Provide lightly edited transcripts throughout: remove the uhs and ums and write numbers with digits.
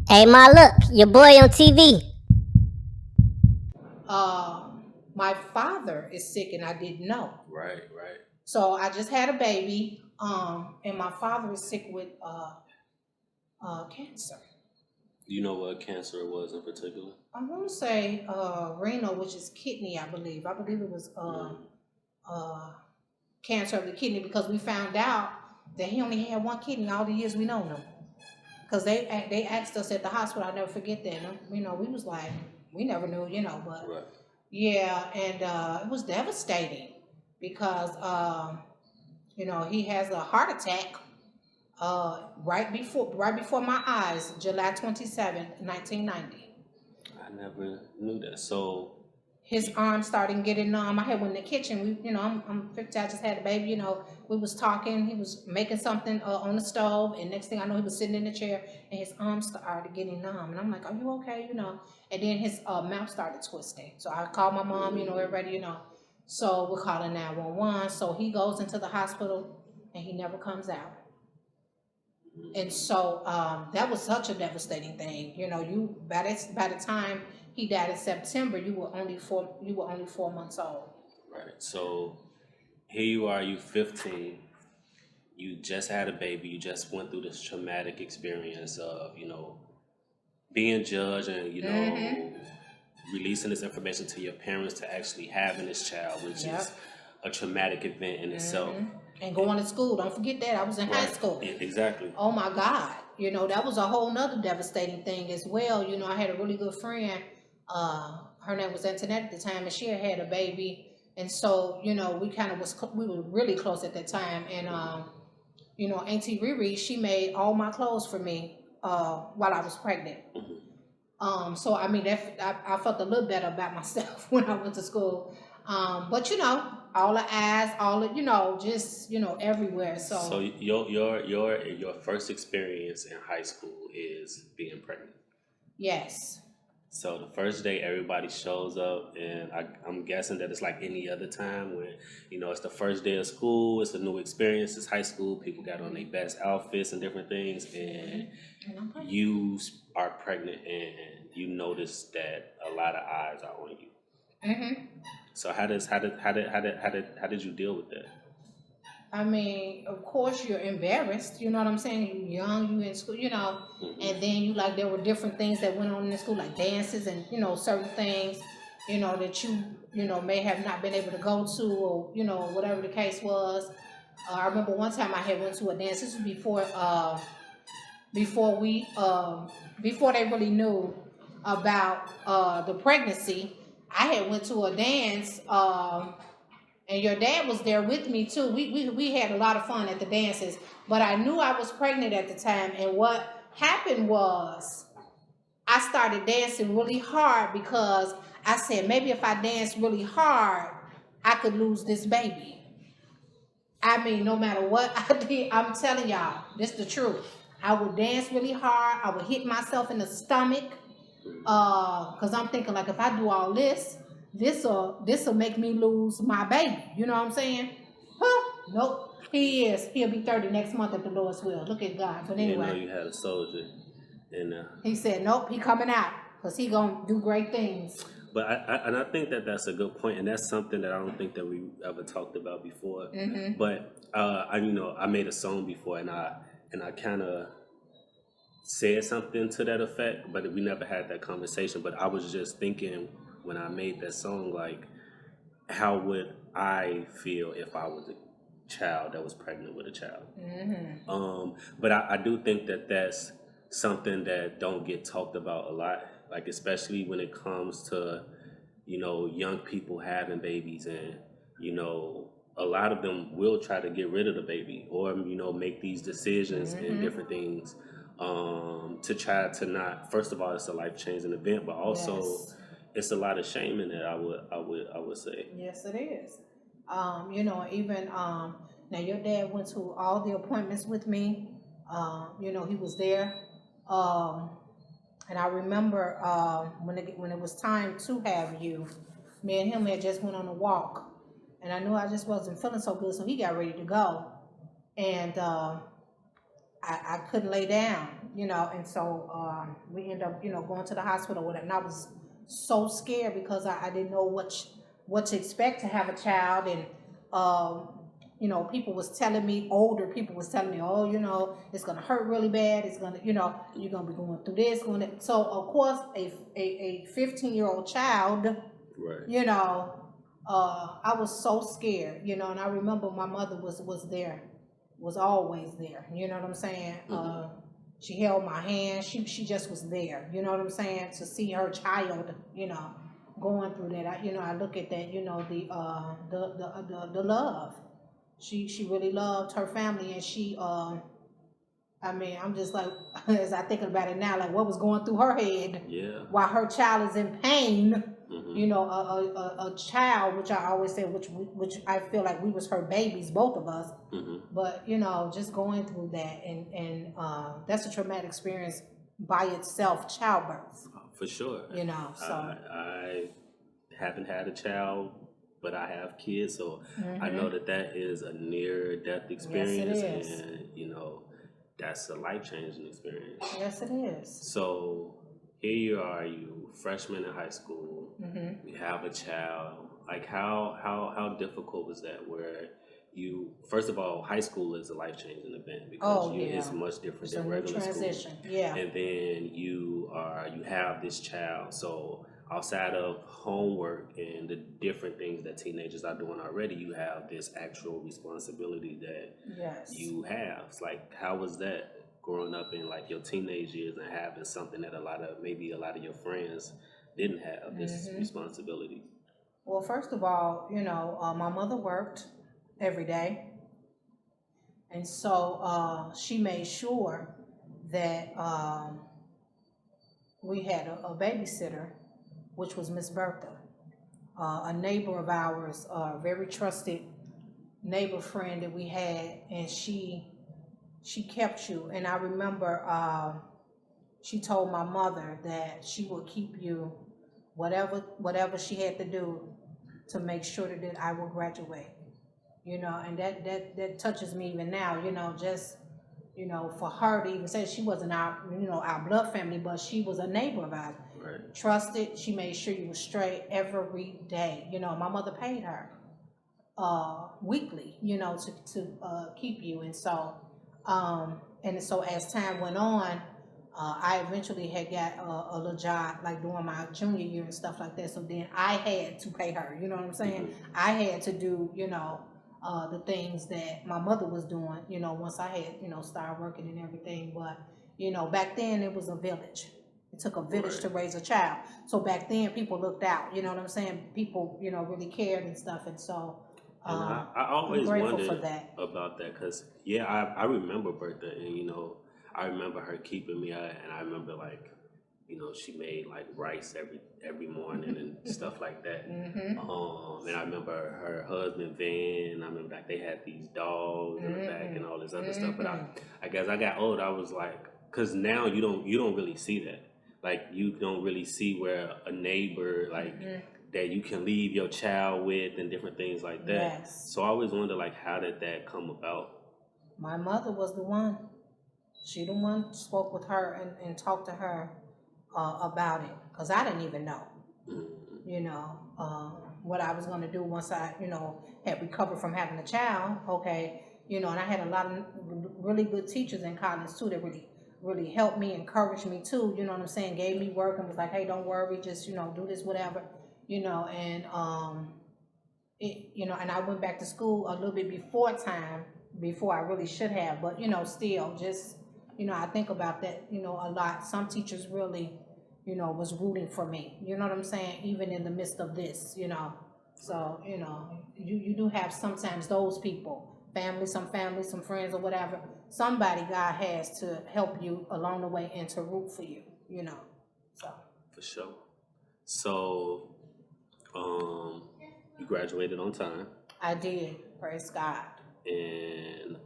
Hey, Ma, look, your boy on TV. uh, my father is sick and I didn't know. Right, right. So I just had a baby, and my father is sick with cancer. Do you know what cancer it was in particular? I want to say renal, which is kidney, I believe. I believe it was uh, cancer of the kidney because we found out that he only had one kidney all the years we known him. Because they asked us at the hospital, I'll never forget that. We was like, we never knew, but Right. yeah, and it was devastating because he has a heart attack right before my eyes, July 27th, 1990. I never knew that. So, His arm started getting numb. I had went in the kitchen. I'm 50. I just had a baby. We was talking. He was making something on the stove, and next thing I know, he was sitting in the chair, and his arm started getting numb. And I'm like, "Are you okay?" And then his mouth started twisting. So I called my mom. Everybody. So we're calling 911. So he goes into the hospital, and he never comes out. And so that was such a devastating thing. You by the time he died in September, you were only 4 months old. right. So, here you are, you 15. You just had a baby. You just went through this traumatic experience of, being judged and, Mm-hmm. releasing this information to your parents to actually having this child, which Yep. is a traumatic event in itself. Mm-hmm. And going to school. Don't forget that I was in high Right. school. Exactly. Oh my God. That was a whole nother devastating thing as well. I had a really good friend. Her name was Antoinette at the time, and she had a baby. And so, we were really close at that time. And Auntie Riri, she made all my clothes for me while I was pregnant. So I mean, I felt a little better about myself when I went to school. But all the eyes, all the, just everywhere. So So your first experience in high school is being pregnant. yes. So the first day everybody shows up, and I'm guessing that it's like any other time when it's the first day of school, it's a new experience, it's high school, people got on their best outfits and different things, and And I'm pregnant. you are pregnant, and you notice that a lot of eyes are on you. hmm So how did you deal with that? I mean, of course, you're embarrassed. You know what I'm saying? You're young, you in school, Hmm. and then like there were different things that went on in the school, like dances and certain things, that you may have not been able to go to, or whatever the case was. I remember one time I had went to a dance. This was before we before they really knew about the pregnancy. I had went to a dance. And your dad was there with me too. We had a lot of fun at the dances, but I knew I was pregnant at the time. And what happened was I started dancing really hard because I said maybe if I dance really hard, I could lose this baby. I mean, no matter what I did, I'm telling y'all, this the truth. I would dance really hard. I would hit myself in the stomach, because I'm thinking like if I do all this, this'll make me lose my baby. You know what I'm saying? Huh? Nope. He'll be 30 next month at the Lord's will. Look at God. But You didn't know anyway, you had a soldier in there. he said nope. He coming out because he gonna do great things. But I think that that's a good point, and that's something that I don't think that we ever talked about before. Mm-hmm. But I made a song before, and I kind of said something to that effect, but we never had that conversation. But I was just thinking when I made that song, like, how would I feel if I was a child that was pregnant with a child? Mm-hmm. But I do think that that's something that don't get talked about a lot, like especially when it comes to young people having babies, and a lot of them will try to get rid of the baby, or make these decisions and Mm-hmm. different things, to try to not. First of all, it's a life changing event, but also Yes. it's a lot of shame in it. I would say. Yes, it is. Even now your dad went to all the appointments with me. He was there. Um, and I remember when it was time to have you, me and him had just went on a walk, and I knew I just wasn't feeling so good, so he got ready to go, and I couldn't lay down. and so we end up, going to the hospital with it, and I was so scared because I didn't know what to expect to have a child, and people was telling me, older people was telling me, oh, it's gonna hurt really bad. It's gonna, you're gonna be going through this, So of course, a 15-year-old child, Right. I was so scared, and I remember my mother was there, was always there. You know what I'm saying? She held my hand. She just was there. You know what I'm saying? To see her child, going through that. I look at that. The love. She really loved her family, and she. I'm just like, as I think about it now, like what was going through her head, Yeah. while her child is in pain. Mm-hmm. A child, which I always say, which I feel like we was her babies, both of us. Mm-hmm. But just going through that, and that's a traumatic experience by itself, childbirth. For sure. So I haven't had a child, but I have kids, so I know that is a near death experience, yes, it is. and that's a life changing experience. Yes, it is. So here you are, you freshman in high school, you have a child. Like how difficult was that? Where you, first of all, high school is a life changing event because it's much different than regular transition. school. Yeah. And then you have this child. So outside of homework and the different things that teenagers are doing already, you have this actual responsibility that you have. It's like, how was that growing up in like your teenage years and having something that a lot of your friends didn't have, this responsibility? Well, first of all, my mother worked every day, and so she made sure that we had a babysitter, which was Miss Bertha, a neighbor of ours, a very trusted neighbor friend that we had, and she kept you. And I remember she told my mother that she would keep you, whatever she had to do to make sure that I will graduate. And that touches me even now. Just for her to even say, she wasn't our blood family, but she was a neighbor of ours. Right. Trusted. She made sure you were straight every day. My mother paid her weekly, to keep you. And so as time went on, I eventually had got a little job, like during my junior year and stuff like that. So then I had to pay her. You know what I'm saying? I had to do, the things that my mother was doing, once I had, started working and everything. But, back then it was a village. It took a village to raise a child. So back then people looked out, you know what I'm saying? People, really cared and stuff. And so and I always wondered for that. about that because, I remember Bertha, and, I remember her keeping me out, and I remember, like, she made, like, rice every morning and stuff like that. And I remember her husband, Van, I remember, like, they had these dogs in the back and all this other stuff. But I guess I got old, I was like, because now you don't really see that. Like, you don't really see where a neighbor, like, that you can leave your child with and different things like that. Yes. So I always wonder, like, how did that come about? My mother was the one. She the one spoke with her and talked to her about it, because I didn't even know, what I was going to do once I, had recovered from having a child. Okay, and I had a lot of really good teachers in college too that really helped me, encouraged me too. You know what I'm saying? Gave me work and was like, hey, don't worry, just do this, whatever, and and I went back to school a little bit before I really should have, but still just. I think about that, a lot. Some teachers really, was rooting for me. You know what I'm saying? Even in the midst of this, So, you do have sometimes those people, some friends or whatever. Somebody God has to help you along the way and to root for you, So. For sure. So, you graduated on time. I did. Praise God. And,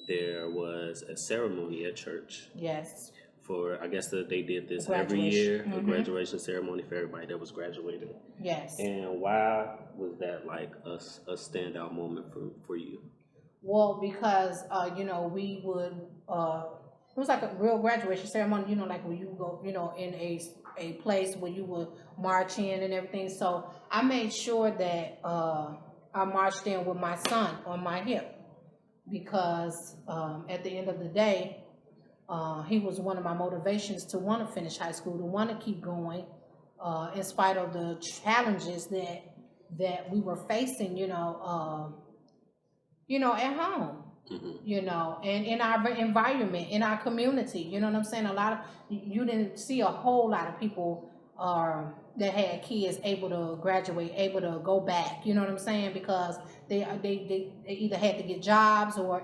there was a ceremony at church. Yes. I guess they did this every year, a graduation ceremony for everybody that was graduating. Yes. And why was that like a standout moment for you? Well, because we would it was like a real graduation ceremony, you know, like where you go, you know, in a place where you would march in and everything. So I made sure that I marched in with my son on my hip because at the end of the day, he was one of my motivations to want to finish high school, to want to keep going, in spite of the challenges that we were facing, at home, and in our environment, in our community. You know what I'm saying? A lot of you didn't see a whole lot of people that had kids able to graduate, able to go back. You know what I'm saying? Because they either had to get jobs or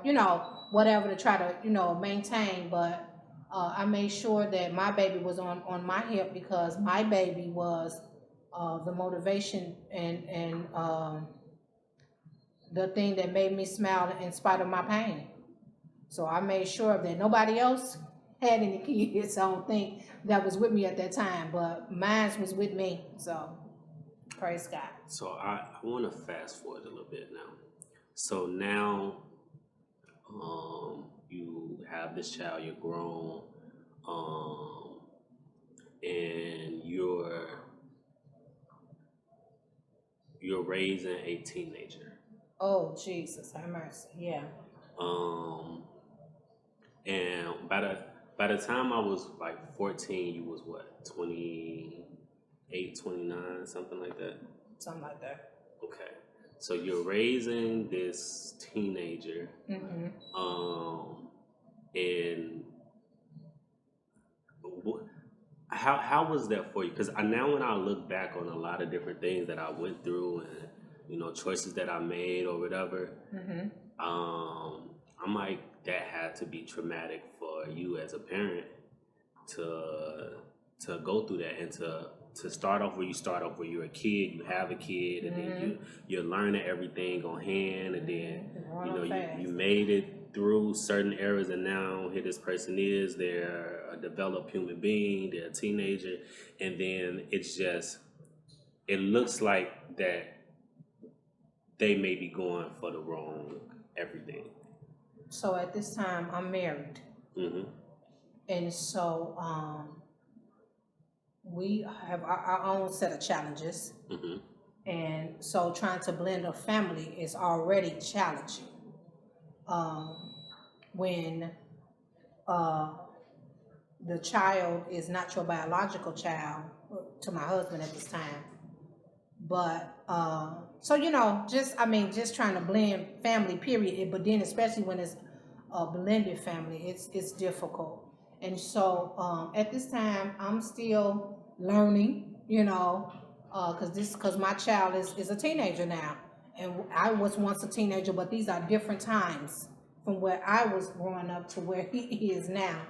whatever to try to maintain. But I made sure that my baby was on my hip because my baby was the motivation and the thing that made me smile in spite of my pain. So I made sure that nobody else had any kids, I don't think, that was with me at that time, but mine was with me. So praise God. So I want to fast forward a little bit now. So now you have this child, you're grown, and you're raising a teenager. Oh Jesus, have mercy. Yeah. And by the time I was like 14, you was what, 28, 29, something like that? Something like that. Okay. So you're raising this teenager, Mm-hmm. And how was that for you? Because now when I look back on a lot of different things that I went through and choices that I made or whatever, Mm-hmm. I'm like, that had to be traumatic for you as a parent to go through that and to start off where you start off, where you're a kid, you have a kid, and then you're learning everything on hand, and then you made it through certain eras, and now here this person is, they're a developed human being, they're a teenager, and then it looks like that they may be going for the wrong everything. So at this time, I'm married. Mm-hmm. And so we have our own set of challenges. Mm-hmm. And so trying to blend a family is already challenging. When the child is not your biological child, to my husband at this time. But just trying to blend family, period. But then especially when it's a blended family, it's difficult. And so at this time, I'm still learning, because my child is a teenager now, and I was once a teenager, but these are different times from where I was growing up to where he is now.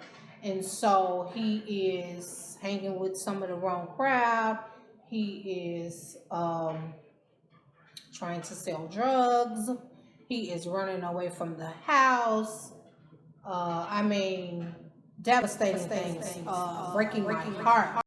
And so he is hanging with some of the wrong crowd. He is trying to sell drugs. He is running away from the house. Devastating things, breaking my heart.